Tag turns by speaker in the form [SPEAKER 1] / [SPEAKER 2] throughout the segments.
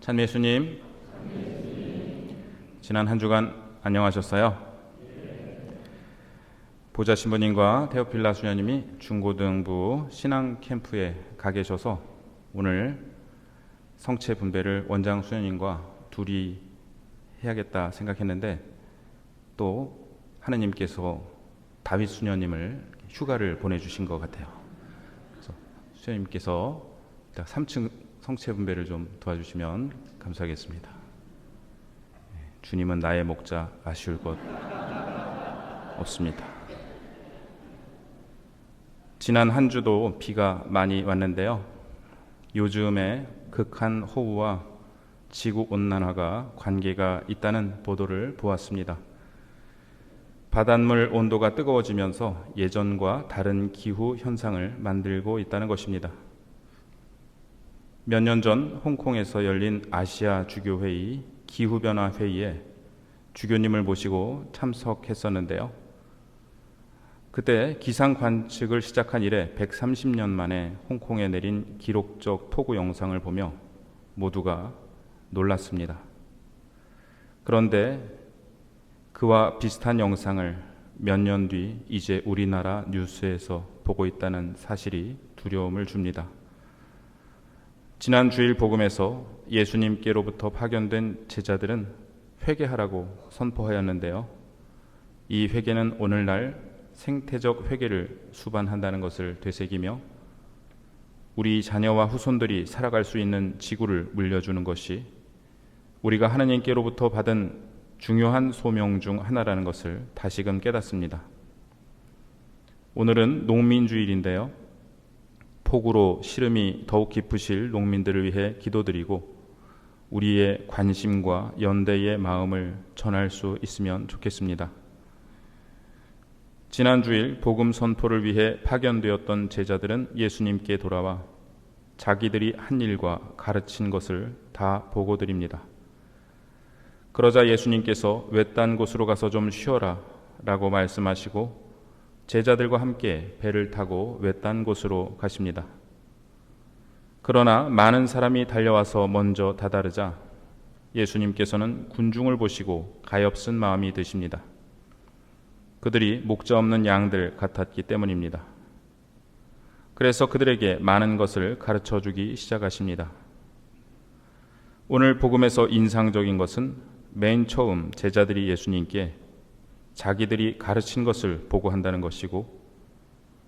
[SPEAKER 1] 찬미 예수님, 지난 한 주간 안녕하셨어요? 보좌 신부님과 테오필라 수녀님이 중고등부 신앙 캠프에 가 계셔서 오늘 성체 분배를 원장 수녀님과 둘이 해야겠다 생각했는데 또 하느님께서 다윗 수녀님을 휴가를 보내주신 것 같아요. 그래서 수녀님께서 3층 성체 분배를 좀 도와주시면 감사하겠습니다. 주님은 나의 목자, 아쉬울 것 없습니다. 지난 한 주도 비가 많이 왔는데요. 요즘에 극한 호우와 지구온난화가 관계가 있다는 보도를 보았습니다. 바닷물 온도가 뜨거워지면서 예전과 다른 기후 현상을 만들고 있다는 것입니다. 몇 년 전 홍콩에서 열린 아시아 주교회의 기후변화 회의에 주교님을 모시고 참석했었는데요. 그때 기상 관측을 시작한 이래 130년 만에 홍콩에 내린 기록적 폭우 영상을 보며 모두가 놀랐습니다. 그런데 그와 비슷한 영상을 몇 년 뒤 이제 우리나라 뉴스에서 보고 있다는 사실이 두려움을 줍니다. 지난 주일 복음에서 예수님께로부터 파견된 제자들은 회개하라고 선포하였는데요. 이 회개는 오늘날 생태적 회개를 수반한다는 것을 되새기며 우리 자녀와 후손들이 살아갈 수 있는 지구를 물려주는 것이 우리가 하나님께로부터 받은 중요한 소명 중 하나라는 것을 다시금 깨닫습니다. 오늘은 농민주일인데요. 폭우로 시름이 더욱 깊으실 농민들을 위해 기도드리고 우리의 관심과 연대의 마음을 전할 수 있으면 좋겠습니다. 지난 주일 복음 선포를 위해 파견되었던 제자들은 예수님께 돌아와 자기들이 한 일과 가르친 것을 다 보고드립니다. 그러자 예수님께서 외딴 곳으로 가서 좀 쉬어라 라고 말씀하시고 제자들과 함께 배를 타고 외딴 곳으로 가십니다. 그러나 많은 사람이 달려와서 먼저 다다르자 예수님께서는 군중을 보시고 가엾은 마음이 드십니다. 그들이 목자 없는 양들 같았기 때문입니다. 그래서 그들에게 많은 것을 가르쳐 주기 시작하십니다. 오늘 복음에서 인상적인 것은 맨 처음 제자들이 예수님께 자기들이 가르친 것을 보고한다는 것이고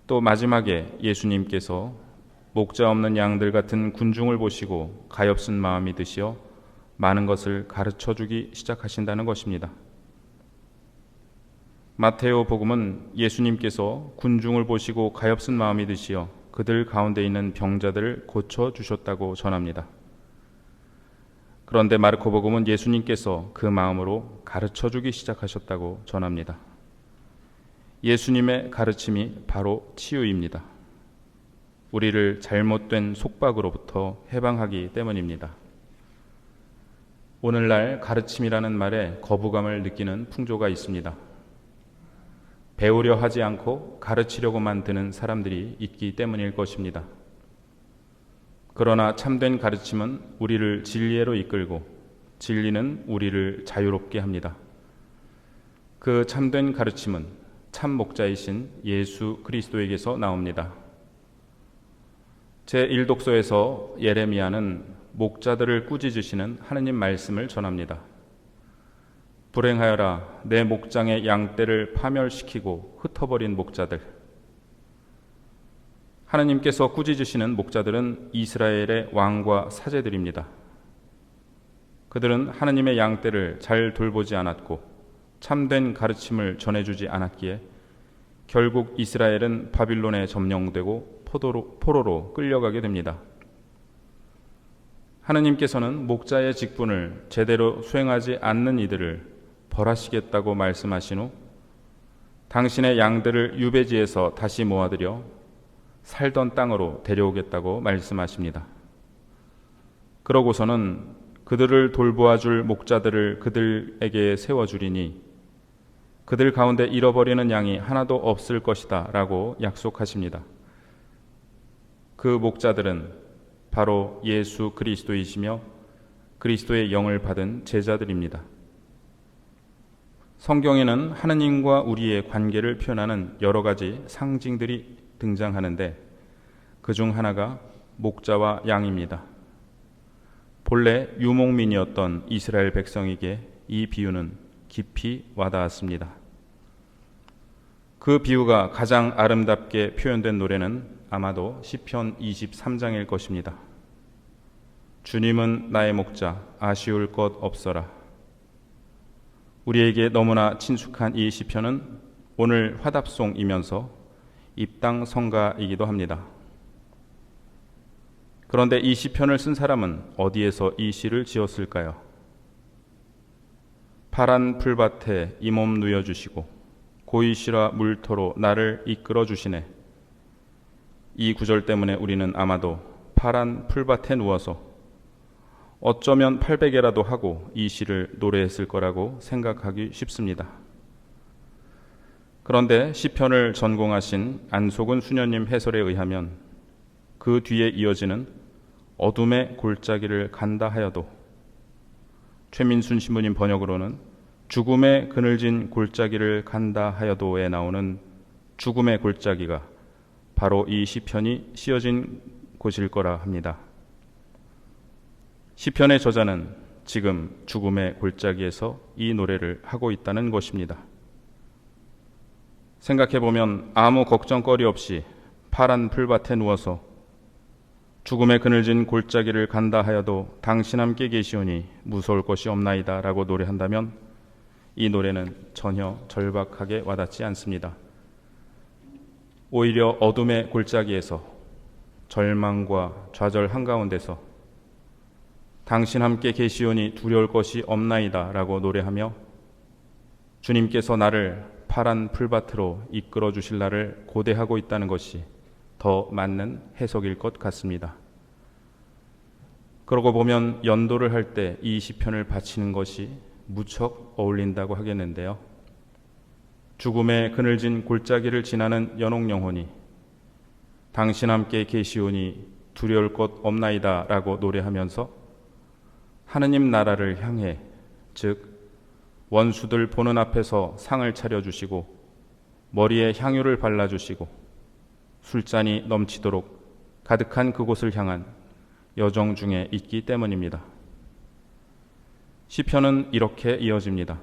[SPEAKER 1] 또 마지막에 예수님께서 목자 없는 양들 같은 군중을 보시고 가엾은 마음이 드시어 많은 것을 가르쳐 주기 시작하신다는 것입니다. 마테오 복음은 예수님께서 군중을 보시고 가엾은 마음이 드시어 그들 가운데 있는 병자들을 고쳐주셨다고 전합니다. 그런데 마르코 복음은 예수님께서 그 마음으로 가르쳐주기 시작하셨다고 전합니다. 예수님의 가르침이 바로 치유입니다. 우리를 잘못된 속박으로부터 해방하기 때문입니다. 오늘날 가르침이라는 말에 거부감을 느끼는 풍조가 있습니다. 배우려 하지 않고 가르치려고만 드는 사람들이 있기 때문일 것입니다. 그러나 참된 가르침은 우리를 진리로 이끌고 진리는 우리를 자유롭게 합니다. 그 참된 가르침은 참 목자이신 예수 그리스도에게서 나옵니다. 제1독서에서 예레미야는 목자들을 꾸짖으시는 하느님 말씀을 전합니다. 불행하여라 내 목장의 양떼를 파멸시키고 흩어버린 목자들. 하느님께서 꾸짖으시는 목자들은 이스라엘의 왕과 사제들입니다. 그들은 하느님의 양떼를 잘 돌보지 않았고 참된 가르침을 전해주지 않았기에 결국 이스라엘은 바빌론에 점령되고 포로로 끌려가게 됩니다. 하느님께서는 목자의 직분을 제대로 수행하지 않는 이들을 벌하시겠다고 말씀하신 후 당신의 양들을 유배지에서 다시 모아들여 살던 땅으로 데려오겠다고 말씀하십니다. 그러고서는 그들을 돌보아줄 목자들을 그들에게 세워주리니 그들 가운데 잃어버리는 양이 하나도 없을 것이다 라고 약속하십니다. 그 목자들은 바로 예수 그리스도이시며 그리스도의 영을 받은 제자들입니다. 성경에는 하느님과 우리의 관계를 표현하는 여러 가지 상징들이 등장하는데 그 중 하나가 목자와 양입니다. 본래 유목민이었던 이스라엘 백성에게 이 비유는 깊이 와닿았습니다. 그 비유가 가장 아름답게 표현된 노래는 아마도 시편 23장일 것입니다. 주님은 나의 목자, 아쉬울 것 없어라. 우리에게 너무나 친숙한 이 시편은 오늘 화답송이면서 입당 성가이기도 합니다. 그런데 이 시편을 쓴 사람은 어디에서 이 시를 지었을까요? 파란 풀밭에 이 몸 누여주시고 고이시라 물터로 나를 이끌어 주시네. 이 구절 때문에 우리는 아마도 파란 풀밭에 누워서 어쩌면 800개라도 하고 이 시를 노래했을 거라고 생각하기 쉽습니다. 그런데 시편을 전공하신 안속은 수녀님 해설에 의하면 그 뒤에 이어지는 어둠의 골짜기를 간다 하여도, 최민순 신부님 번역으로는 죽음의 그늘진 골짜기를 간다 하여도에 나오는 죽음의 골짜기가 바로 이 시편이 씌어진 곳일 거라 합니다. 시편의 저자는 지금 죽음의 골짜기에서 이 노래를 하고 있다는 것입니다. 생각해보면 아무 걱정거리 없이 파란 풀밭에 누워서 죽음의 그늘진 골짜기를 간다 하여도 당신 함께 계시오니 무서울 것이 없나이다 라고 노래한다면 이 노래는 전혀 절박하게 와닿지 않습니다. 오히려 어둠의 골짜기에서 절망과 좌절 한가운데서 당신 함께 계시오니 두려울 것이 없나이다 라고 노래하며 주님께서 나를 파란 풀밭으로 이끌어 주실 날을 고대하고 있다는 것이 더 맞는 해석일 것 같습니다. 그러고 보면 연도를 할 때 이 시편을 바치는 것이 무척 어울린다고 하겠는데요. 죽음의 그늘진 골짜기를 지나는 연옥 영혼이 당신 함께 계시오니 두려울 것 없나이다 라고 노래하면서 하느님 나라를 향해, 즉 원수들 보는 앞에서 상을 차려주시고 머리에 향유를 발라주시고 술잔이 넘치도록 가득한 그곳을 향한 여정 중에 있기 때문입니다. 시편은 이렇게 이어집니다.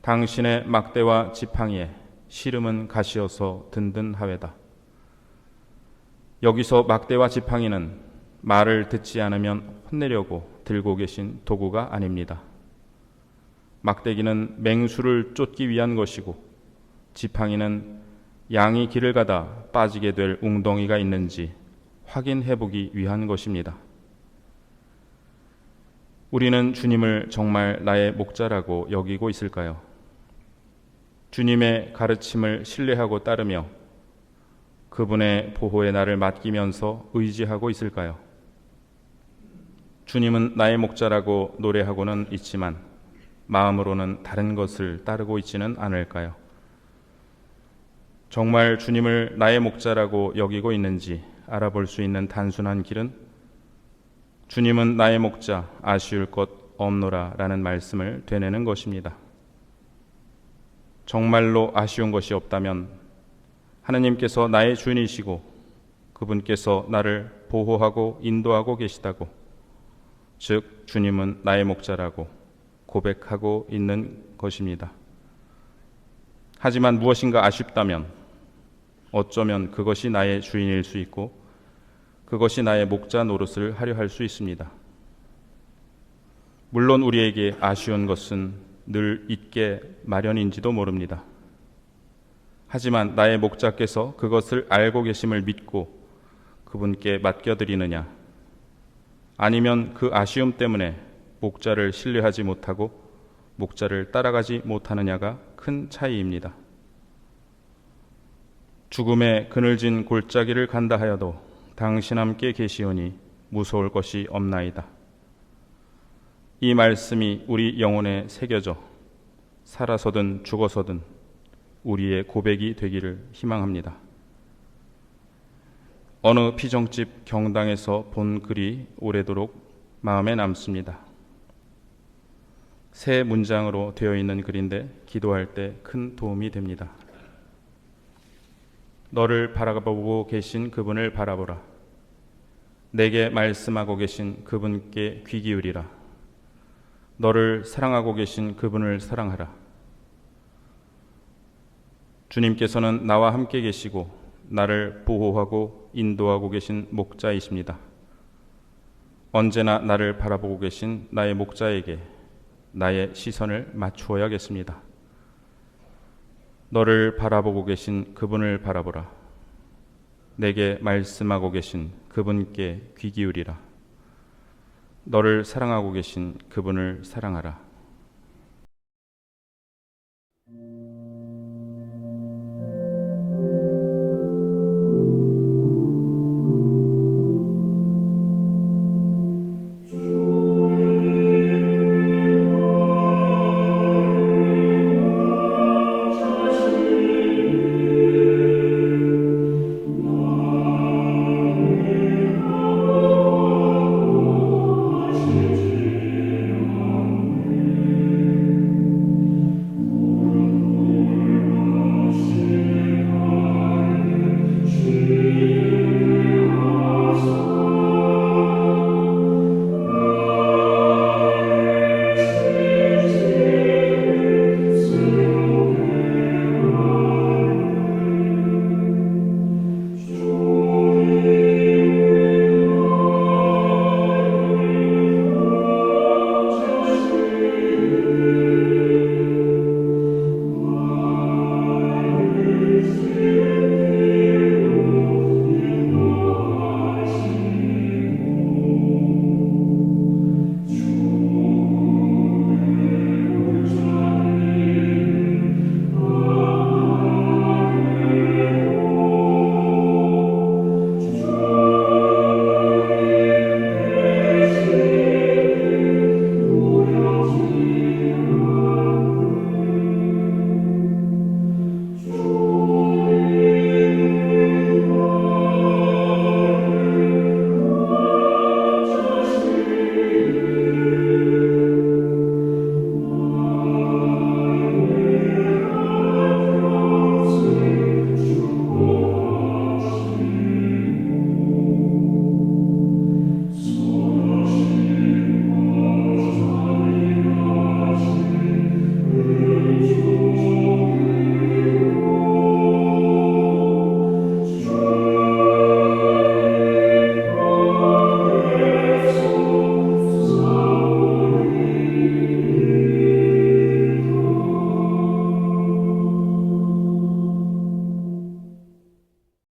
[SPEAKER 1] 당신의 막대와 지팡이에 시름은 가시어서 든든하외다. 여기서 막대와 지팡이는 말을 듣지 않으면 혼내려고 들고 계신 도구가 아닙니다. 막대기는 맹수를 쫓기 위한 것이고 지팡이는 양이 길을 가다 빠지게 될 웅덩이가 있는지 확인해보기 위한 것입니다. 우리는 주님을 정말 나의 목자라고 여기고 있을까요? 주님의 가르침을 신뢰하고 따르며 그분의 보호에 나를 맡기면서 의지하고 있을까요? 주님은 나의 목자라고 노래하고는 있지만 마음으로는 다른 것을 따르고 있지는 않을까요? 정말 주님을 나의 목자라고 여기고 있는지 알아볼 수 있는 단순한 길은 주님은 나의 목자, 아쉬울 것 없노라 라는 말씀을 되뇌는 것입니다. 정말로 아쉬운 것이 없다면 하느님께서 나의 주인이시고 그분께서 나를 보호하고 인도하고 계시다고, 즉 주님은 나의 목자라고 고백하고 있는 것입니다. 하지만 무엇인가 아쉽다면 어쩌면 그것이 나의 주인일 수 있고 그것이 나의 목자 노릇을 하려 할 수 있습니다. 물론 우리에게 아쉬운 것은 늘 있게 마련인지도 모릅니다. 하지만 나의 목자께서 그것을 알고 계심을 믿고 그분께 맡겨드리느냐, 아니면 그 아쉬움 때문에 목자를 신뢰하지 못하고 목자를 따라가지 못하느냐가 큰 차이입니다. 죽음의 그늘진 골짜기를 간다 하여도 당신 함께 계시오니 무서울 것이 없나이다. 이 말씀이 우리 영혼에 새겨져 살아서든 죽어서든 우리의 고백이 되기를 희망합니다. 어느 피정집 경당에서 본 글이 오래도록 마음에 남습니다. 새 문장으로 되어 있는 글인데 기도할 때 큰 도움이 됩니다. 너를 바라보고 계신 그분을 바라보라. 내게 말씀하고 계신 그분께 귀 기울이라. 너를 사랑하고 계신 그분을 사랑하라. 주님께서는 나와 함께 계시고 나를 보호하고 인도하고 계신 목자이십니다. 언제나 나를 바라보고 계신 나의 목자에게 나의 시선을 맞추어야겠습니다. 너를 바라보고 계신 그분을 바라보라. 내게 말씀하고 계신 그분께 귀 기울이라. 너를 사랑하고 계신 그분을 사랑하라.